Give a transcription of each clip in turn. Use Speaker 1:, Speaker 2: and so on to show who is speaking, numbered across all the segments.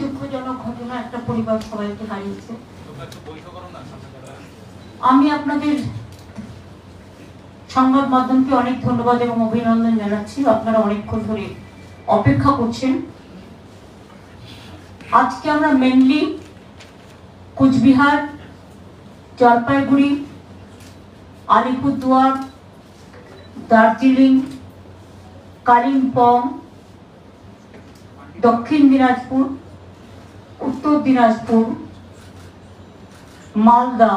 Speaker 1: দুঃখজনক ঘটনা, একটা পরিবার সবাইকে হারিয়েছে। আমি আপনাদের সংবাদ মাধ্যমকে অনেক ধন্যবাদ এবং অভিনন্দন জানাচ্ছি। আপনারা অনেকক্ষণ ধরে অপেক্ষা করছেন। আজকে আমরা মেনলি কোচবিহার, জলপাইগুড়ি, আলিপুরদুয়ার, দার্জিলিং, কালিম্পং, দক্ষিণ দিনাজপুর, উত্তর দিনাজপুর, মালদা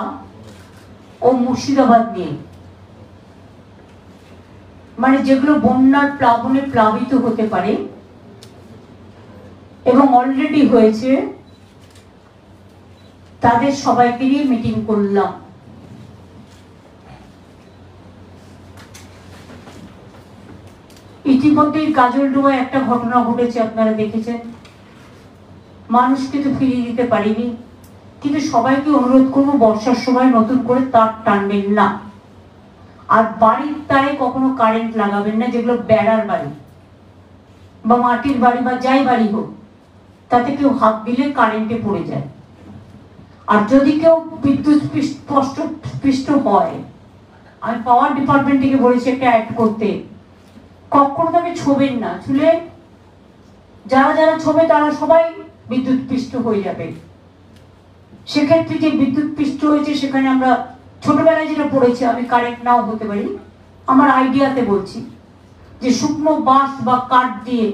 Speaker 1: ও মুর্শিদাবাদ নিয়ে, মানে যেগুলো বন্যার প্লাবনে প্লাবিত হতে পারে এবং অলরেডি হয়েছে, তাদের সবাইকে নিয়ে মিটিং করলাম। ইতিমধ্যেই কাজলডোবায় একটা ঘটনা ঘটেছে, আপনারা দেখেছেন। মানুষকে তো ফিরিয়ে দিতে পারিনি, কিন্তু সবাইকে অনুরোধ করবো বর্ষার সময় নতুন করে তার টানবেন না, আর বাড়ির তারে কখনো কারেন্ট লাগাবেন না, যেগুলো বেড়ার বাড়ি বা মাটির বাড়ি বা যাই বাড়ি হোক, তাতে কেউ হাত দিলে কারেন্টে পড়ে যায়। আর যদি কেউ বিদ্যুৎ স্পৃষ্ট হয়, আমি পাওয়ার ডিপার্টমেন্ট থেকে বলেছি একটা অ্যাড করতে, কখনো তাকে ছোবেন না। ছুলে যারা যারা ছোবে তারা সবাই বিদ্যুৎ পৃষ্ঠ হয়ে যাবে। সেক্ষেত্রে যে বিদ্যুৎ পৃষ্ঠ হয়েছে, সেখানে আমরা ছোটবেলায় যেটা পড়েছি, আমি কারেক্ট নাও হতে পারি, আমার আইডিয়াতে বলছি, যে শুকনো বাঁশ বা কাঠ দিয়ে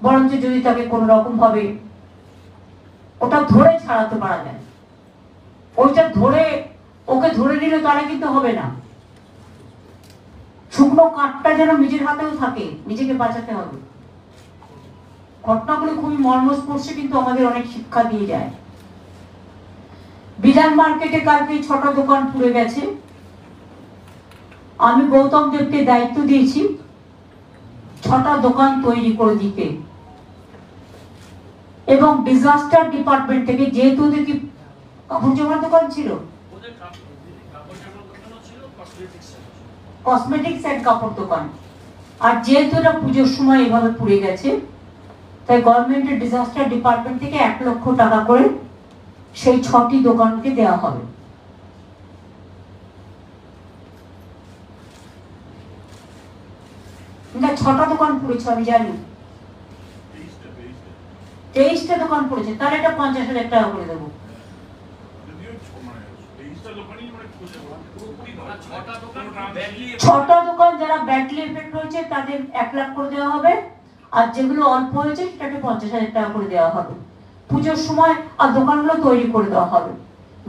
Speaker 1: বরঞ্চ যদি তাকে কোনো রকম ভাবে ওটা ধরে ছাড়াতে পারা যায়, ওইটা ধরে ওকে ধরে নিলে তারা কিন্তু হবে না। শুকনো কাঠটা যেন নিজের হাতেও থাকে, নিজেকে বাঁচাতে হবে। ঘটনাগুলো খুবই মর্মস্পর্শী, কিন্তু আমাদের অনেক শিক্ষা দিয়ে যায়। বিধান মার্কেটে কালকে 6টা দোকান পুড়ে গেছে। আমি গৌতম দেবকে দায়িত্ব দিয়েছি 6টা দোকান তৈরি করে দিতে, এবং ডিজাস্টার ডিপার্টমেন্ট থেকে, যেহেতু ওদের কি কাপড় জামার দোকান ছিল, কসমেটিক্স এন্ড কাপড় দোকান, আর যেহেতু এটা পুজোর সময় এভাবে পুড়ে গেছে, তাই গভর্নমেন্টের ডিজাস্টার ডিপার্টমেন্ট থেকে 1 লক্ষ টাকা করে সেই 6টি দোকানকে দেওয়া হবে। না, 6টা দোকান পড়েছে আমি জানি, 23টা দোকান পড়েছে, তাহলে এটা 50,000 টাকা করে দেবো। 6টা দোকান যারা ব্যাটলি এফেক্ট হয়েছে তাদের 1 লাখ করে দেওয়া হবে, আর যেগুলো অল্প হয়েছে সেটাকে 50,000 টাকা করে দেওয়া হবে পুজোর সময়, আর দোকানগুলো তৈরি করে দেওয়া হবে।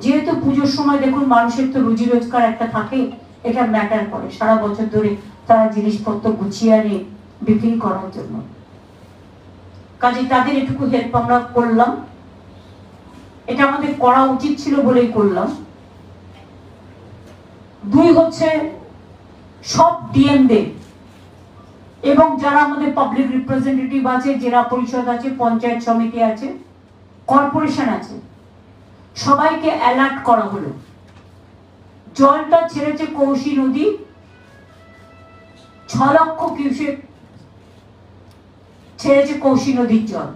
Speaker 1: যেহেতু পুজোর সময় দেখুন মানুষের তো রুজি রোজগার একটা থাকে, এটা ম্যাটার করে। সারা বছর ধরে তারা জিনিসপত্র গুছিয়ে আনে বিক্রি করার জন্য, কাজে তাদের এটুকু হেল্প আমরা করলাম। এটা আমাদের করা উচিত ছিল বলেই করলাম। 2 হচ্ছে সব ডিএমদের এবং যারা আমাদের পাবলিক রিপ্রেজেন্টেটিভ আছে, জেলা পরিষদ আছে, পঞ্চায়েত সমিতি আছে, কর্পোরেশন আছে, সবাইকে অ্যালার্ট করা হলো। জলটা ছেড়েছে কৌশী নদী, 6 লক্ষ কিউসেক ছেড়েছে কৌশী নদীর জল।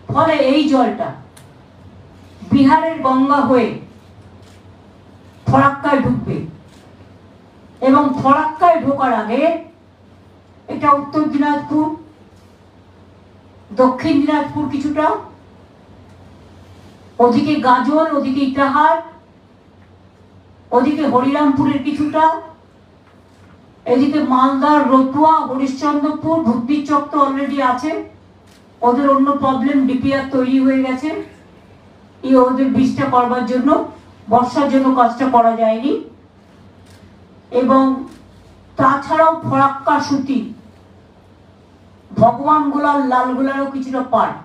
Speaker 1: ফলে এই জলটা বিহারের গঙ্গা হয়ে ফরাক্কায় ঢুকবে, এবং ফরাক্কায় ঢোকার আগে এটা উত্তর দিনাজপুর, দক্ষিণ দিনাজপুর কিছুটা, ওদিকে গাজল, ওদিকে ইটাহার, ওদিকে হরিরামপুরের কিছুটা, এদিকে মালদার রতুয়া, হরিশ্চন্দ্রপুর, ভুদ্দির চক তো অলরেডি আছে, ওদের অন্য প্রবলেম, ডিপিআর তৈরি হয়ে গেছে, ওদের বীজটা করবার জন্য, বর্ষার জন্য কাজটা করা যায়নি। এবং তাছাড়াও ফরাক্কা, সুতি, ভগবানগোলার, লালগোলারও কিছুটা পার্ট,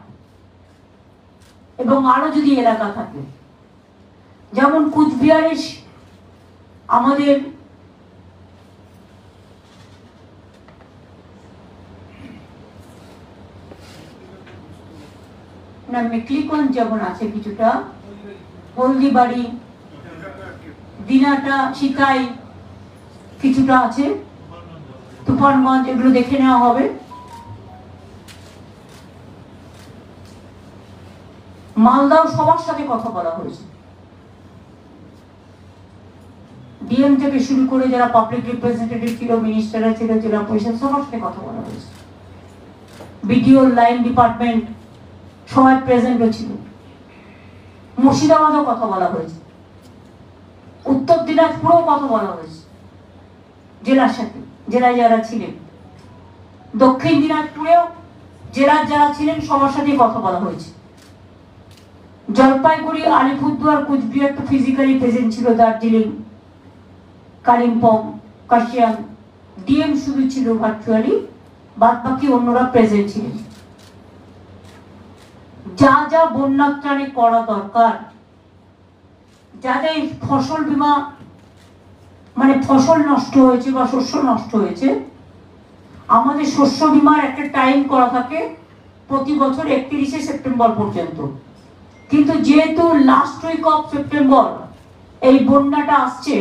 Speaker 1: এবং আরো যদি এলাকা থাকে, যেমন কুচবিহারে আমাদের না মেকলিগঞ্জ যেমন আছে কিছুটা, হলদিবাড়ি, দিনাটা, শিকাই কিছুটা আছে, তুফানগঞ্জ, এগুলো দেখে নেওয়া হবে। মালদাও সবার সাথে কথা বলা হয়েছে, ডিএম থেকে শুরু করে যারা পাবলিক রিপ্রেজেন্টেটিভ ছিল, মিনিস্টাররা ছিল, জেলা পরিষদ সবার সাথে কথা বলা হয়েছে। বিডিও, লাইন ডিপার্টমেন্ট সবাই প্রেজেন্টও ছিল। মুর্শিদাবাদও কথা বলা হয়েছে, উত্তর দিনাজপুরেও কথা বলা হয়েছে জেলার সাথে, জেলায় যারা ছিলেন। দক্ষিণ দিনাজপুরেও জেলার যারা ছিলেন সবার সাথে কথা বলা হয়েছে। জলপাইগুড়ি, আলিপুরদুয়ার, কুচবিহার তো ফিজিক্যালি প্রেজেন্ট ছিল, দার্জিলিং, কালিম্পং, কাশিয়াং, ডিএম শুধু ছিল ভার্চুয়ালি, বাদ বাকি অন্যরা প্রেজেন্ট ছিলেন। যা যা বন্যা ত্রাণে করা দরকার, যাদের ফসল বীমা মানে ফসল নষ্ট হয়েছে বা শস্য নষ্ট হয়েছে, আমাদের শস্য বীমার একটা টাইম করা থাকে প্রতি বছর 31শে সেপ্টেম্বর পর্যন্ত। কিন্তু যেহেতু লাস্ট উইক অফ সেপ্টেম্বর এই বন্যাটা আসছে,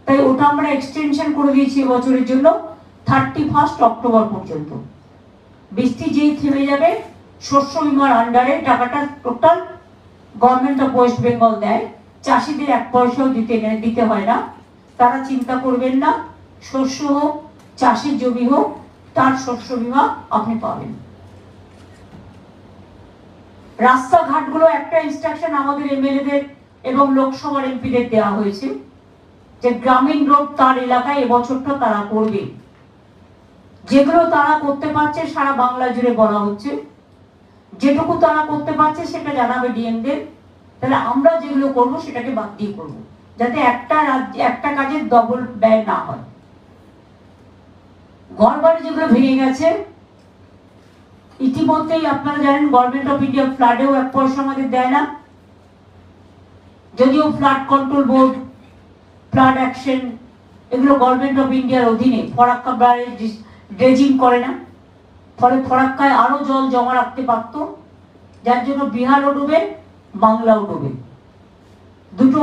Speaker 1: তাই ওটা আমরা এক্সটেনশন করে দিয়েছি এবছরের জন্য 31 অক্টোবর পর্যন্ত। বৃষ্টি যেই থেমে যাবে, শস্য বীমার আন্ডারে টাকাটা total government of West Bengal দেয়। চাষিদের 1 পয়সাও দিতে হয় না, তারা চিন্তা করবেন না। শস্য হোক, চাষের জমি হোক, তার শস্য বীমা আপনি পাবেন। রাস্তাঘাটগুলো একটা ইনস্ট্রাকশন আমাদের এমএলএদের এবং লোকসভার এমপিদের দেওয়া হয়েছে যে গ্রামীণ রোড তার এলাকায় এবছরটা তারা করবে। যেগুলো তারা করতে পারছে সারা বাংলা জুড়ে বলা হচ্ছে, যেটুকু তারা করতে পারছে সেটা জানাবে ডিএমদের। তাহলে আমরা যেগুলো করবো সেটাকে বাদ দিয়ে করবো, যাতে একটা কাজের ডবল ব্যয় না হয়। ঘর বাড়ি যেগুলো ভেঙে গেছে, ইতিমধ্যেই আপনারা জানেন গভর্নমেন্ট অফ ইন্ডিয়া ফ্লাডেও 1 পয়সা আমাদের দেয় না। যদিও flood control board, flood action এগুলো গভর্নমেন্ট অফ ইন্ডিয়ার অধীনে, ফরাক্কা ড্রেজিং করে না, ফলে ফরাক্কায় আরো জল জমা রাখতে পারত, যার জন্য বিহারও ডুবে, বাংলাও ডুবে, দুটো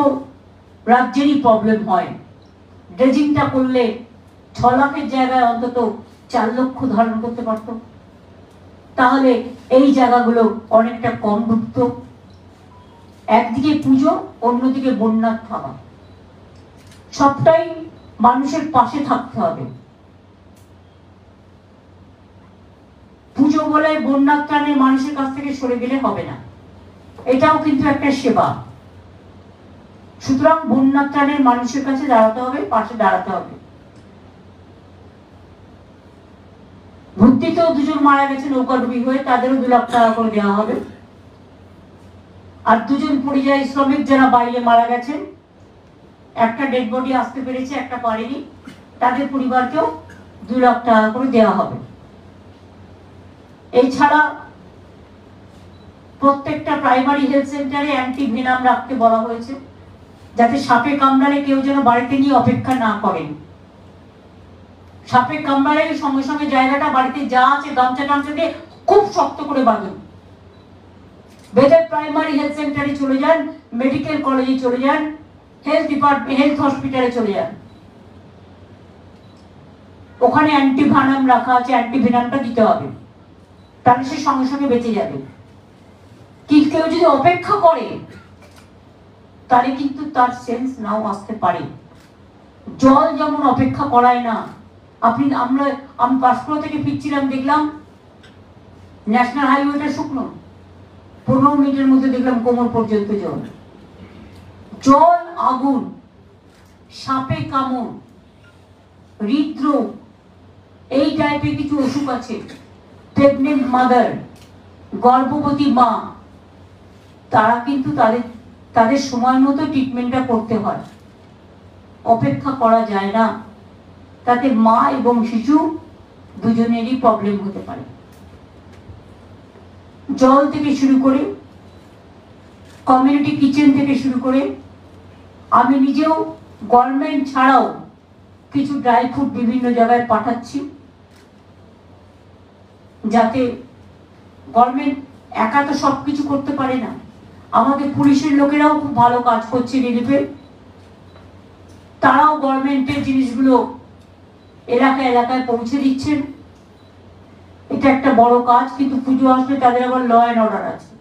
Speaker 1: রাজ্যেরই প্রবলেম হয়। ড্রেজিংটা করলে 6 লাখের জায়গায় অন্তত 4 লক্ষ ধারণ করতে পারত, তাহলে এই জায়গাগুলো অনেকটা কম ডুবত। একদিকে পুজো, অন্যদিকে বন্যার থাবা, সবটাই মানুষের পাশে থাকতে হবে। পুজো বলে বন্যার ত্রাণে মানুষের কাছ থেকে সরে গেলে হবে না, এটাও কিন্তু একটা সেবা। সুতরাং বন্যার ত্রাণের মানুষের কাছে দাঁড়াতে হবে, পাশে দাঁড়াতে হবে। ভর্তিতেও 2 জন মারা গেছে নৌকাডুবি হয়ে, তাদেরও 2 লাখ টাকা করে দেওয়া হবে। আর 2 জন পরিযায়ী শ্রমিক যারা বাইরে মারা গেছেন, একটা ডেড বডি আসতে পেরেছে, একটা পারেনি, তাদের পরিবারকেও 2 লাখ টাকা করে দেওয়া হবে। এছাড়া প্রত্যেকটা প্রাইমারি হেলথ সেন্টারে অ্যান্টিভেনাম রাখতে বলা হয়েছে, যাতে সাপে কামড়ালে কেউ যেন বাড়িতে নিয়ে অপেক্ষা না করেন। সাপে কামড়ালে সঙ্গে সঙ্গে জায়গাটা বাড়িতে যা আছে গামছা টামছা দিয়ে খুব শক্ত করে বাঁধুন। বেঁধে প্রাইমারি হেলথ সেন্টারে চলে যান, মেডিকেল কলেজে চলে যান, হেলথ ডিপার্টমেন্ট, হেলথ হসপিটালে চলে যান, ওখানে অ্যান্টিভেনাম রাখা আছে, অ্যান্টিভেনামটা দিতে হবে, তাহলে সে সঙ্গে সঙ্গে বেঁচে যাবে। কি কেউ যদি অপেক্ষা করে তাহলে কিন্তু তার সেন্স নাও আসতে পারে। জল যেমন অপেক্ষা করায় না। আমি পাঁশকুড়া থেকে ফিরছিলাম, দেখলাম ন্যাশনাল হাইওয়েটা শুকনো, 15 মিনিটের মধ্যে দেখলাম কোমর পর্যন্ত জল। জল আগুন, সাপে কামড়, হৃদরোগ, এই টাইপের কিছু অসুখ আছে। প্রেগনেন্ট মাদার, গর্ভবতী মা, তারা কিন্তু তাদের সময় মতো ট্রিটমেন্টটা করতে হয়, অপেক্ষা করা যায় না। তাতে মা এবং শিশু দুজনেরই প্রবলেম হতে পারে। জল থেকে শুরু করে, কমিউনিটি কিচেন থেকে শুরু করে, আমি নিজেও গভর্নমেন্ট ছাড়াও কিছু ড্রাই ফ্রুট বিভিন্ন জায়গায় পাঠাচ্ছি, যাতে গভর্নমেন্ট একা তো সবকিছু করতে পারে না। আমাদের পুলিশের লোকেরাও খুব ভালো কাজ করছে রিলিফে, তারাও গভর্নমেন্টের জিনিসগুলো এলাকায় এলাকায় পৌঁছে দিচ্ছেন। এটা একটা বড় কাজ, কিন্তু পুজো আসলে তাদের আবার ল অ্যান্ড অর্ডার আছে।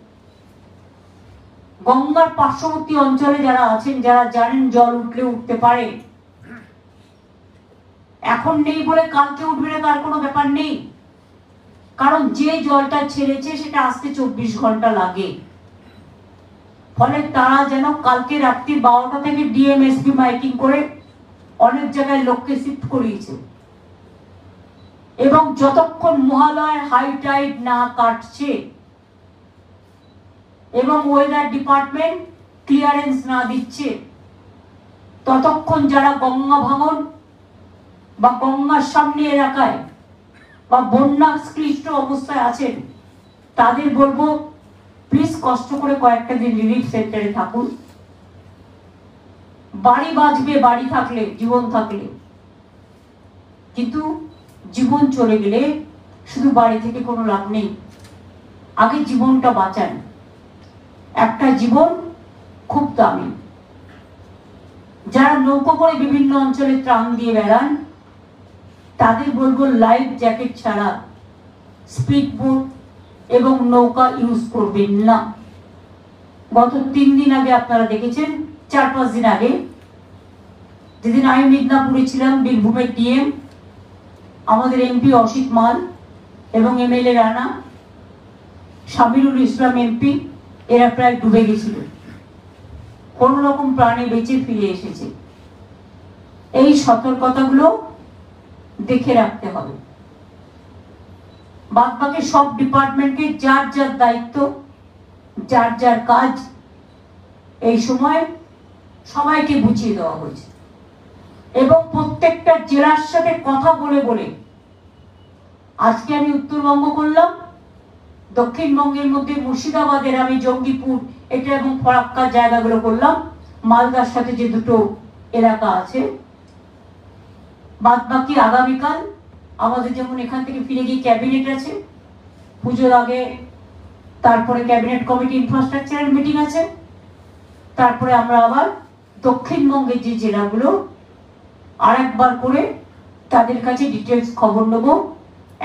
Speaker 1: গঙ্গার পার্শ্ববর্তী অঞ্চলে যারা আছেন, যারা জানেন জল উঠলে উঠতে পারে, এখন নেই বলে কালকে উঠবে না তার কোনো ব্যাপার নেই, কারণ যে জলটা ছেড়েছে সেটা আসতে 24 ঘন্টা লাগে। ফলে তারা যেন কালকে রাত্রি 12টা থেকে ডিএমএসপি মাইকিং করে অনেক জায়গায় লোককে শিফট করিয়েছে, এবং যতক্ষণ মহালয়ের হাই টাইড না কাটছে এবং ওয়েদার ডিপার্টমেন্ট ক্লিয়ারেন্স না দিচ্ছে, ততক্ষণ যারা গঙ্গা ভাঙন বা গঙ্গার সামনে এলাকায় বা বন্যা ক্লিষ্ট অবস্থায় আছেন, তাদের বলবো প্লিজ কষ্ট করে কয়েকটা দিন রিলিফ সেন্টারে থাকুন। বাড়ি বাঁচবে বাড়ি থাকলে, জীবন থাকলে, কিন্তু জীবন চলে গেলে শুধু বাড়ি থেকে কোনো লাভ নেই। আগে জীবনটা বাঁচান, একটা জীবন খুব দামি। যারা নৌকো করে বিভিন্ন অঞ্চলে ত্রাণ দিয়ে বেড়ান, তাদের বলবো লাইফ জ্যাকেট ছাড়া স্পিড বোট এবং নৌকা ইউজ করবেন না। গত 3 দিন আগে আপনারা দেখেছেন, 4-5 দিন আগে, যেদিন আমি মিদনাপুরে ছিলাম, বীরভূমের ডিএম, আমাদের এমপি অসিত মাল এবং এমএলএ রানা, শামিরুল ইসলাম এমপি, এরা প্রায় ডুবে গেছিল, কোন রকম প্রাণে বেঁচে ফিরে এসেছে। এই সতর্কতাগুলো দেখে রাখতে হবে। বাদবাকি সব ডিপার্টমেন্টকে যার যার দায়িত্ব, যার যার কাজ, এই সময় সবাইকে বুঝিয়ে দেওয়া হয়েছে, এবং প্রত্যেকটা জেলার সাথে কথা বলে বলে, আজকে আমি উত্তরবঙ্গ করলাম, দক্ষিণবঙ্গের মধ্যে মুর্শিদাবাদের আমি জঙ্গিপুর এটা এবং ফরাক্কার জায়গাগুলো করলাম, মালদার সাথে যে দুটো এলাকা আছে। বাদ বাকি আগামীকাল আমাদের যেমন এখান থেকে ফিরে গিয়ে ক্যাবিনেট আছে পুজোর আগে, তারপরে ক্যাবিনেট কমিটি ইনফ্রাস্ট্রাকচারের মিটিং আছে, তারপরে আমরা আবার দক্ষিণবঙ্গের যে জেলাগুলো আরেকবার করে তাদের কাছে ডিটেলস খবর নেব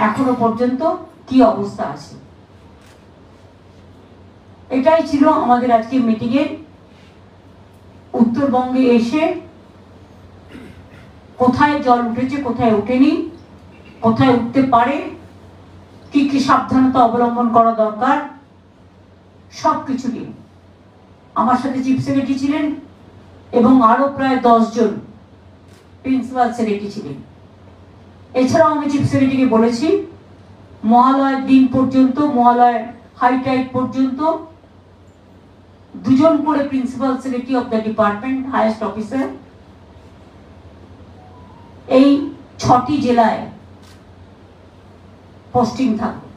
Speaker 1: এখনো পর্যন্ত কি অবস্থা আছে। এটাই ছিল আমাদের আজকে মিটিং এর। উত্তরবঙ্গে এসে কোথায় জল উঠেছে, কোথায় ওঠেনি, কোথায় উঠতে পারে, কি কি সাবধানতা অবলম্বন করা দরকার, সবকিছু নিয়ে আমার সাথে চিফ সেক্রেটারি ছিলেন এবং আরো প্রায় 10 জন প্রিন্সিপাল সেক্রেটারি ছিলেন। এছাড়াও আমি চিফ সেক্রেটারিকে বলেছি মহালয়ের দিন পর্যন্ত, মহালয়ের হাই টাইড পর্যন্ত 2 জন করে principal secretary of the department, highest officer, এই 6টি জেলায় পোস্টিং থাকবে।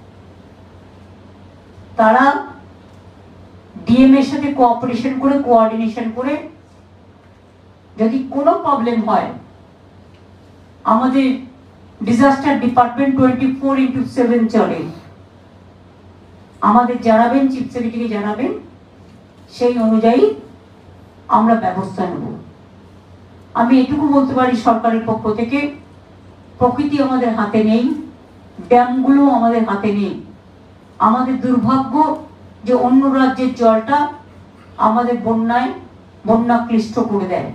Speaker 1: তারা ডিএম এর সাথে কোঅপারেশন করে, কোঅর্ডিনেশন করে, যদি কোনো প্রবলেম হয়, আমাদের ডিজাস্টার ডিপার্টমেন্ট 24x7 চলে, আমাদের জানাবেন, চিফ সেক্রেটারিকে জানাবেন, সেই অনুযায়ী আমরা ব্যবস্থা নেব। আমি এটুকু বলতে পারি সরকারের পক্ষ থেকে, প্রকৃতি আমাদের হাতে নেই, ড্যামগুলো আমাদের হাতে নেই। আমাদের দুর্ভাগ্য যে অন্য রাজ্যের জলটা আমাদের বন্যা ক্লিষ্ট করে দেয়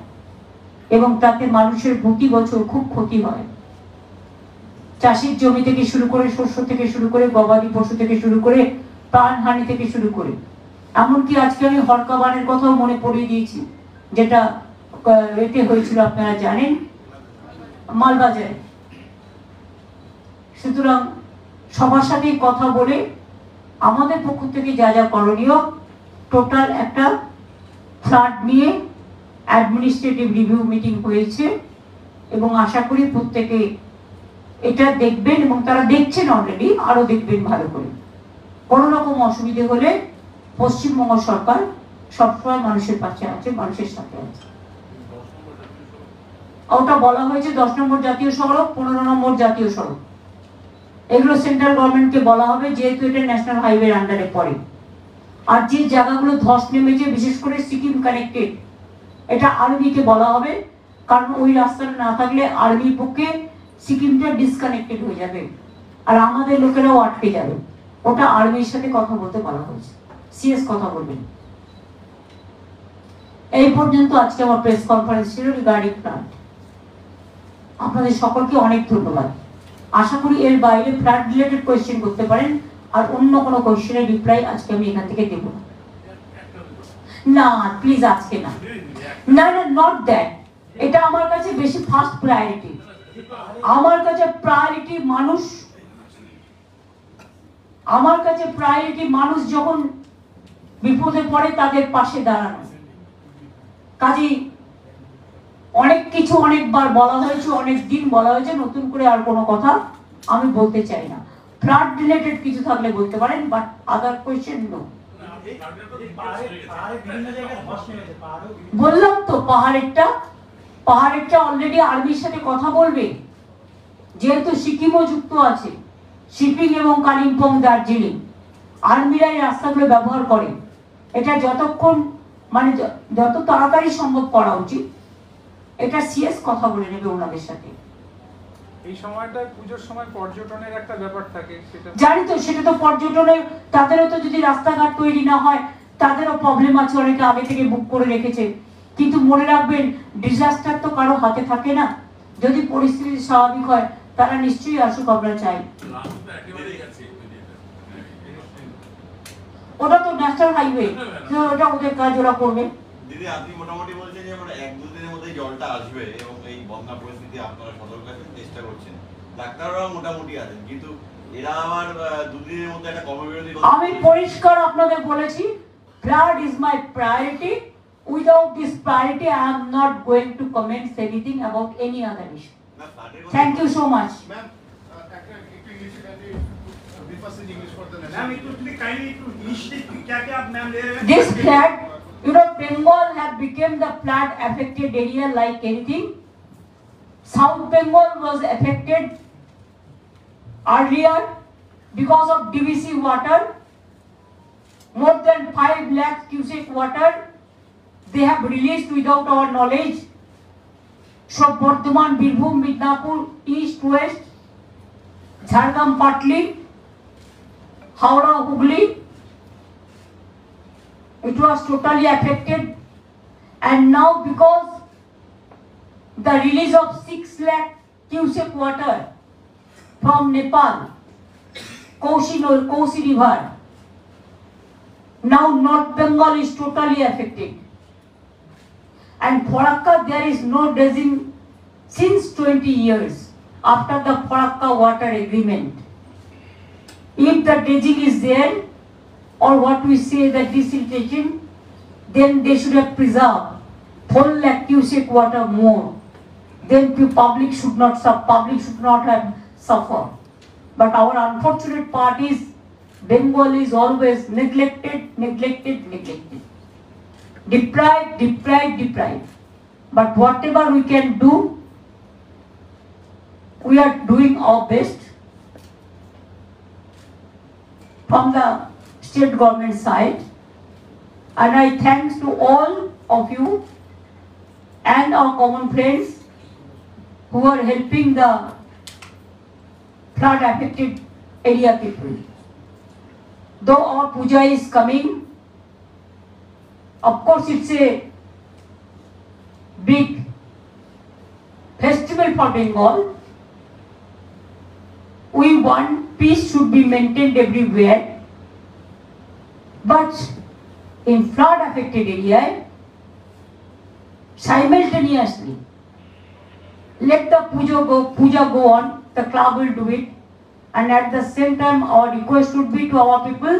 Speaker 1: এবং তাতে মানুষের প্রতি বছর খুব ক্ষতি হয়। চাষের জমি থেকে শুরু করে, শস্য থেকে শুরু করে, গবাদি পশু থেকে শুরু করে, প্রাণহানি থেকে শুরু করে, এমনকি আজকে আমি হরকাবানের কথাও মনে পড়িয়ে দিয়েছি, যেটা এতে হয়েছিল আপনারা জানেন, মালবাজারে। সুতরাং সবার সাথে কথা বলে আমাদের পক্ষ থেকে যা যা করণীয়, টোটাল একটা ফ্লাড নিয়ে অ্যাডমিনিস্ট্রেটিভ রিভিউ মিটিং হয়েছে এবং আশা করি প্রত্যেকে এটা দেখবেন এবং তারা দেখছেন অলরেডি, আরো দেখবেন ভালো করে। কোনো রকম অসুবিধে হলে পশ্চিমবঙ্গ সরকার সবসময় মানুষের পাশে আছে, মানুষের সাথে আছে। ওটা বলা হয়েছে 10 নম্বর জাতীয় সড়ক, 15 নম্বর জাতীয় সড়ক, এগুলো সেন্ট্রাল গভর্নমেন্টকে বলা হবে, যেহেতু এটা ন্যাশনাল হাইওয়ের আন্ডারে পড়ে। আর যে জায়গাগুলো ধস নেমেছে, বিশেষ করে সিকিম কানেক্টেড, এটা আর্মিকে বলা হবে, কারণ ওই রাস্তাটা না থাকলে আর্মির পক্ষে সিকিমটা ডিসকানেক্টেড হয়ে যাবে আর আমাদের লোকেরাও আটকে যাবে। ওটা আর্মির সাথে কথা বলতে বলা হয়েছে, সিএস কথা বলবেন। এই পর্যন্ত আজকে আমার প্রেস কনফারেন্স ছিল রিগার্ডিং ফ্লাড। আপনাদের সকলকে অনেক ধন্যবাদ। আশা করি এর বাইরে ফ্লাড রিলেটেড কোয়েশ্চেন করতে পারেন, আর অন্য কোনো কোয়েশ্চেনের রিপ্লাই আজকে আমি এখান থেকে দেব না, প্লিজ আজকে না, না না, নট দ্যাট। এটা আমার কাছে বেশি ফার্স্ট প্রায়োরিটি। আমার কাছে প্রায়োরিটি মানুষ, আমার কাছে প্রায়োরিটি মানুষ যখন বিপদে পড়ে তাদের পাশে দাঁড়ানো। কাজেই অনেক কিছু অনেকবার বলা হয়েছে, অনেক দিন বলা হয়েছে, নতুন করে আর কোনো কথা আমি বলতে চাই না। ফ্লাড রিলেটেড কিছু থাকলে বলতে পারেন, বাট আদার কোয়েশ্চেন নো। বললাম তো পাহাড়েরটা অলরেডি আর্মির সাথে কথা বলবে, যেহেতু সিকিমও যুক্ত আছে, শিপিং এবং কালিম্পং, দার্জিলিং, আর্মিরাই রাস্তাগুলো ব্যবহার করে। এটা যতক্ষণ মানে যত তাড়াতাড়ি সম্ভব করা উচিত, এটা সিএস কথা বলে নেবে ওনাদের সাথে।
Speaker 2: এই সময়টা পূজোর সময় পর্যটনের একটা ব্যাপার থাকে, সেটা
Speaker 1: জানি তো, সেটা তো পর্যটনের, তাদেরও তো যদি রাস্তাঘাট তৈরি না হয় তাদেরও প্রবলেম আছে, অনেকে আগে থেকে বুক করে রেখেছে। কিন্তু মনে রাখবেন, ডিজাস্টার তো কারো হাতে থাকে না। যদি পরিস্থিতি স্বাভাবিক হয় তারা নিশ্চয়ই আসুক, আমরা চাই। ওটা তো ন্যাশনাল হাইওয়ে, ওটা ওদের কাজ ওরা করবে।
Speaker 3: দিদি, আপনি মোটামুটি বলছেন যে আমরা 1-2 দিনের মধ্যে জলটা আসবে এবং এই বন্যা পরিস্থিতি আপনারা সতর্ক থাকার চেষ্টা করছেন। ডাক্তাররাও মোটামুটি আছেন, কিন্তু এরা আবার 2 দিনের মধ্যে একটা কর্মবিরতি।
Speaker 1: আমি পরিষ্কার আপনাদের বলেছি, flood is my priority. Without this priority I am not going to comment anything about any other issue. Thank you so much. This flood, Bengal have become the flood affected area like anything. South Bengal was affected earlier because of DVC water. More than 5 lakh cubic water they have released without our knowledge. So Bardhaman, Birbhum, Midnapur, East, West, Jharkhand, partly, Howrah, Hooghly, it was totally affected. And now because the release of 6 lakh cubic water from Nepal, Kosi river, now North Bengal is totally affected. And Farakka, there is no dredging since 20 years after the Farakka water agreement. If the dredging is there, or what we say the desiltation, then they should have preserved 4 lakh cubic water more. Then public should not have suffered. But our unfortunate part is Bengal is always neglected. Deprived. But whatever we can do, we are doing our best from the state government side. And I thanks to all of you and our common friends who are helping the flood affected area people. Though our puja is coming, of course it's a big festival for Bengal. We want peace should be maintained everywhere. But in flood affected area, simultaneously, let the puja go on, the club will do it, and at the same time our request would be to our people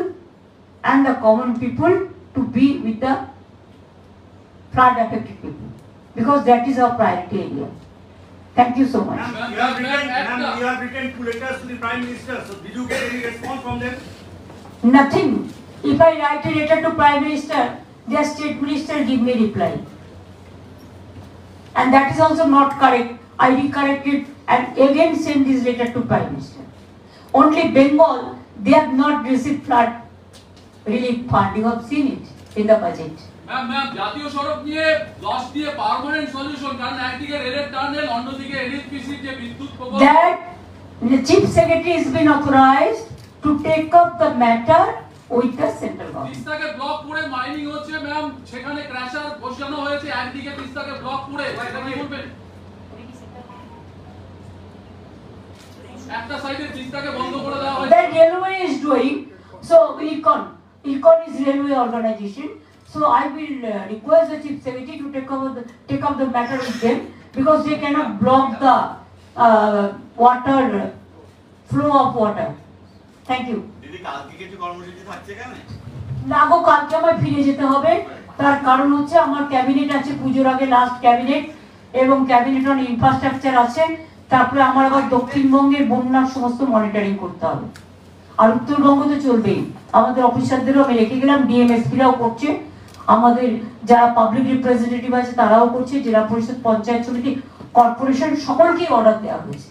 Speaker 1: and the common people to be with the flood affected people, because that is our priority area. Thank you so much.
Speaker 4: You have written 2 letters to the Prime Minister, so did you get any response from them?
Speaker 1: Nothing. If I write a letter to Prime Minister, their state minister give me reply. And that is also not correct. I recorrect it and again send this letter to Prime Minister. Only Bengal, they have not received flood relief fund. You have seen it in the budget.
Speaker 5: Ma'am জাতীয় সড়ক নিয়ে 10 দিয়ে permanent solution, কারণ একদিকে রেলের tunnel, অন্যদিকে NHPC যে বিদ্যুৎ প্রকল্প,
Speaker 1: that the chief secretary has been authorized to take up the matter with the central government.
Speaker 5: তিস্তাকে ব্লক করে মাইনিং হচ্ছে ম্যাম, সেখানে ক্র্যাশার বসানো হয়েছে, একদিকে তিস্তাকে ব্লক করে, সেটা কি বলবেন? একটা সাইডে তিস্তাকে বন্ধ করে দেওয়া হয়েছে।
Speaker 1: That railway is doing, so Econ is railway organization. So I will request the chief secretary to take up the matter with them, because they cannot block the water flow of water. Thank you.
Speaker 3: দিদি কালকে কিছু কর্মসূচি থাকছে এখানে?
Speaker 1: না গো, কালকে আমার ফিরে যেতে হবে। তার কারণ হচ্ছে আমার ক্যাবিনেট আছে, পুজোর আগে লাস্ট ক্যাবিনেট, এবং ক্যাবিনেট অন ইনফ্রাস্ট্রাকচার আছে। তারপরে আমার আবার দক্ষিণবঙ্গের বন্যার সমস্ত মনিটরিং করতে হবে, আর উত্তরবঙ্গ তো চলবেই। আমাদের অফিসারদেরও আমি রেখে গেলাম, ডিএমএসপিরাও করছে, আমাদের যারা পাবলিক রিপ্রেজেন্টেটিভ আছে তারাও করছে, জেলা পরিষদ, পঞ্চায়েত সমিতি, কর্পোরেশন সকলকেই অর্ডার দেওয়া হয়েছে।